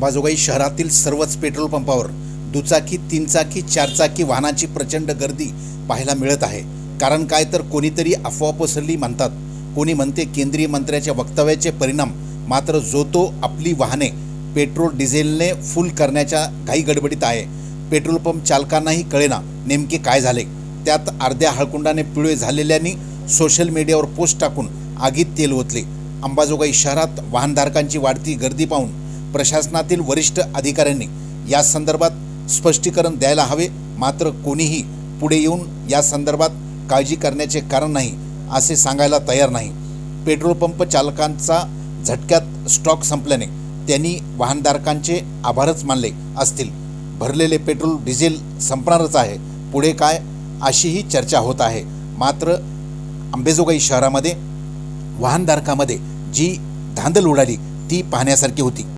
अंबाजोगाई शहरातील सर्वच पेट्रोल पंपावर दुचाकी, तीनचाकी, चारचाकी वाहनांची प्रचंड गर्दी पाहायला मिळत आहे। कारण काय तर कोणीतरी अफवा पसरली म्हणतात, कोणी म्हणते केंद्रीय मंत्र्याच्या वक्तव्याचे परिणाम। मात्र जो तो आपली वाहने पेट्रोल डिझेलने फुल करण्याच्या घाई गडबडीत आहे। पेट्रोल पंप चालकांनाही कळेना नेमके काय झाले। त्यात अर्ध्या हळकुंडाने पिवळे झालेल्यांनी सोशल मीडियावर पोस्ट टाकून आगीत तेल ओतले। अंबाजोगाई शहरात वाहनधारकांची वाढती गर्दी पाहून प्रशासनातील वरिष्ठ अधिकाऱ्यांनी या संदर्भात स्पष्टीकरण द्यायला हवे। मात्र कोणीही पुढे येऊन या संदर्भात काळजी करण्याचे कारण नाही असे सांगायला तयार नाही। पेट्रोल पंप चालकांचा झटक्यात स्टॉक संपल्याने त्यांनी वाहनधारकांचे आभारच मानले असतील। भरलेले पेट्रोल डिझेल संपणारच आहे, पुढे काय अशीही चर्चा होत आहे। मात्र अंबाजोगाई शहरामध्ये वाहनधारकांमध्ये जी धांदल उडाली ती पाहण्यासारखी होती।